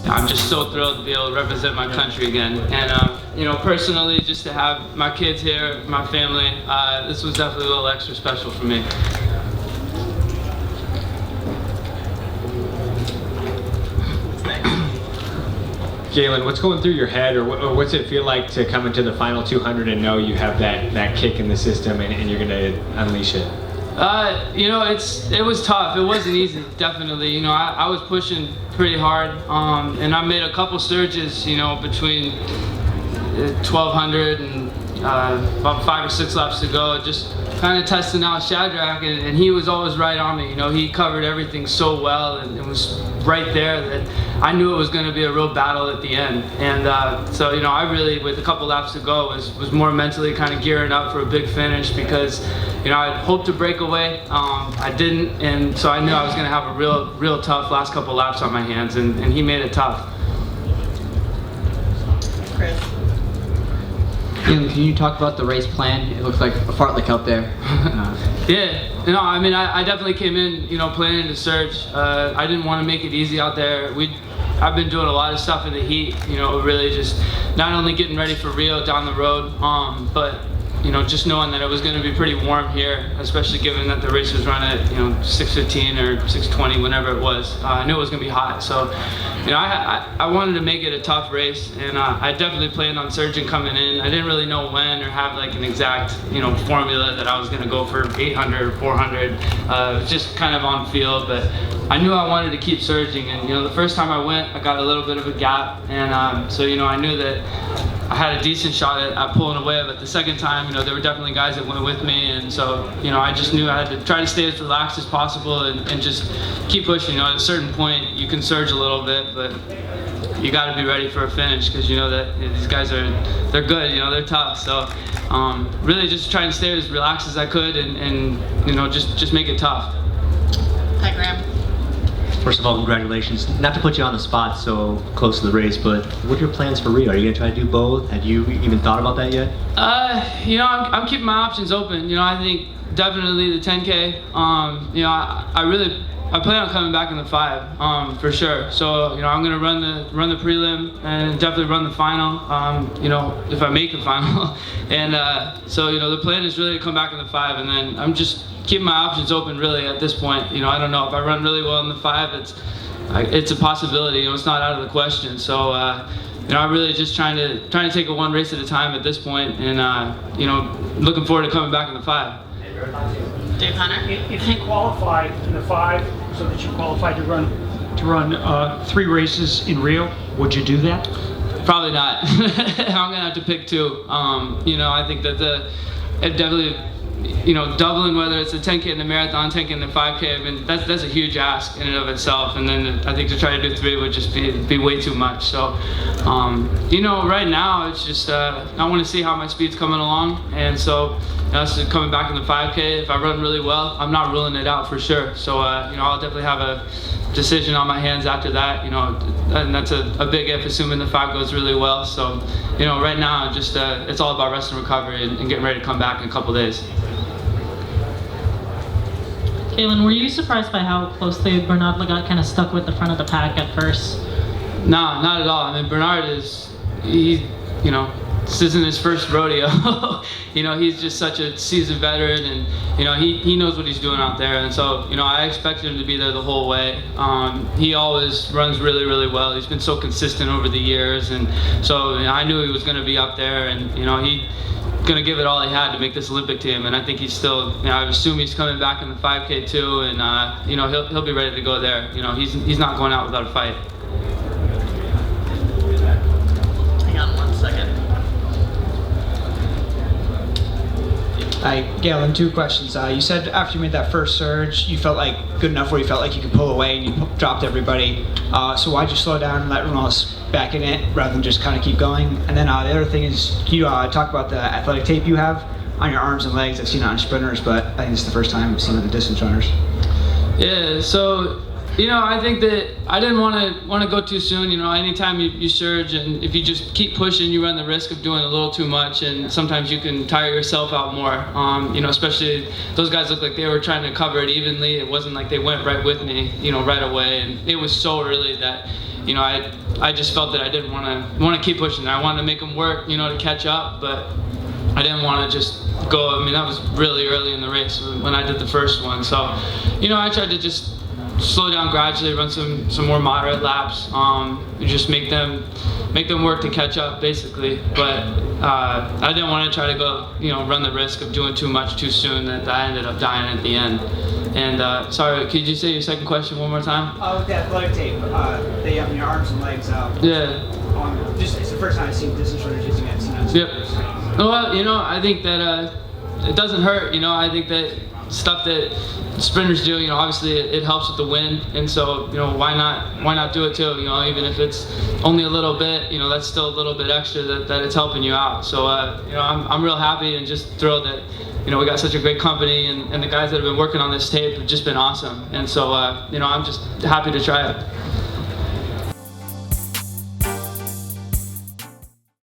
I'm just so thrilled to be able to represent my country again. And you know, personally, just to have my kids here, my family, this was definitely a little extra special for me. Galen, what's going through your head, or what's it feel like to come into the final 200 and know you have that kick in the system and you're going to unleash it? You know, it was tough. It wasn't easy, definitely. You know, I was pushing pretty hard, and I made a couple surges, you know, between 1200 and about 5 or 6 laps to go, just kind of testing out Shadrach, and he was always right on me. You know, he covered everything so well, and it was right there that I knew it was going to be a real battle at the end. And so, you know, I really, with a couple laps to go, was more mentally kind of gearing up for a big finish, because, you know, I hoped to break away. I didn't, and so I knew I was going to have a real tough last couple laps on my hands, and he made it tough. Chris. Galen, can you talk about the race plan? It looks like a fartlek out there. Yeah, you know, I mean, I definitely came in, you know, planning to surge. I didn't want to make it easy out there. I've been doing a lot of stuff in the heat, you know, really just not only getting ready for Rio down the road, but, you know, just knowing that it was going to be pretty warm here, especially given that the race was run at, you know, 6:15 or 6:20, whenever it was. I knew it was going to be hot, so, you know, I wanted to make it a tough race, and I definitely planned on surging coming in. I didn't really know when or have like an exact, you know, formula that I was going to go for 800 or 400. It was just kind of on feel, but I knew I wanted to keep surging, and, you know, the first time I went, I got a little bit of a gap, and so, you know, I knew that I had a decent shot at pulling away, but the second time, you know, there were definitely guys that went with me, and so, you know, I just knew I had to try to stay as relaxed as possible and just keep pushing. You know, at a certain point, you can surge a little bit, but you got to be ready for a finish, because you know that these guys they're good, you know, they're tough. So really just trying to stay as relaxed as I could, and you know, just make it tough. Hi, Graham. First of all, congratulations. Not to put you on the spot so close to the race, but what are your plans for Rio? Are you going to try to do both? Have you even thought about that yet? You know, I'm keeping my options open. You know, I think definitely the 10K. You know, I plan on coming back in the 5, for sure. So, you know, I'm gonna run the prelim and definitely run the final. You know, if I make a final. And so, you know, the plan is really to come back in the 5, and then I'm just keeping my options open really at this point. You know, I don't know if I run really well in the 5. It's a possibility. You know, it's not out of the question. So, you know, I'm really just trying to take it one race at a time at this point, and you know, looking forward to coming back in the 5. Dave Hunter. If you qualify in the 5 so that you qualify to run 3 races in Rio, would you do that? Probably not. I'm gonna have to pick 2. You know, I think that it definitely, you know, doubling, whether it's a 10K in the marathon, 10K in the 5K, I mean, that's a huge ask in and of itself. And then I think to try to do 3 would just be way too much. So, you know, right now it's just I want to see how my speed's coming along, and so, you know, that's coming back in the 5K. If I run really well, I'm not ruling it out for sure. So, you know, I'll definitely have a decision on my hands after that. You know, and that's a big if, assuming the 5 goes really well. So, you know, right now, just it's all about rest and recovery and getting ready to come back in a couple days. Galen, were you surprised by how closely Bernard got kind of stuck with the front of the pack at first? No, not at all. I mean, Bernard you know, this isn't his first rodeo. You know, he's just such a seasoned veteran, and, you know, he knows what he's doing out there. And so, you know, I expected him to be there the whole way. He always runs really, really well. He's been so consistent over the years, and so, you know, I knew he was going to be up there, and, you know, he going to give it all he had to make this Olympic team, and I think he's still, you know, I assume he's coming back in the 5K too, and you know, he'll be ready to go there. You know, he's not going out without a fight. Hang on 1 second. Hi, Galen, 2 questions. You said after you made that first surge, you felt like good enough where you felt like you could pull away and you dropped everybody. So why'd you slow down and let everyone else back in it rather than just kind of keep going? And then the other thing is, can you talk about the athletic tape you have on your arms and legs? I've seen it on sprinters, but I think it's the first time I've seen it on the distance runners. Yeah, so You know, I think that I didn't want to go too soon. You know, anytime you surge, and if you just keep pushing, you run the risk of doing a little too much, and sometimes you can tire yourself out more. You know, especially those guys looked like they were trying to cover it evenly. It wasn't like they went right with me, you know, right away, and it was so early that, you know, I just felt that I didn't want to keep pushing. I wanted to make them work, you know, to catch up, but I didn't want to just go. I mean, that was really early in the race when I did the first one. So, you know, I tried to just slow down gradually, run some more moderate laps, just make them work to catch up, basically. But I didn't want to try to go, you know, run the risk of doing too much too soon that I ended up dying at the end. And sorry, could you say your second question one more time? With the athletic tape, they have your arms and legs out. Yeah. It's the first time I've seen distance runners using it. Yep. Well, you know, I think that it doesn't hurt. You know, I think that stuff that sprinters do, you know, obviously it helps with the wind, and so, you know, why not do it too? You know, even if it's only a little bit, you know, that's still a little bit extra that it's helping you out. So, you know, I'm real happy and just thrilled that, you know, we got such a great company, and the guys that have been working on this tape have just been awesome. And so, you know, I'm just happy to try it.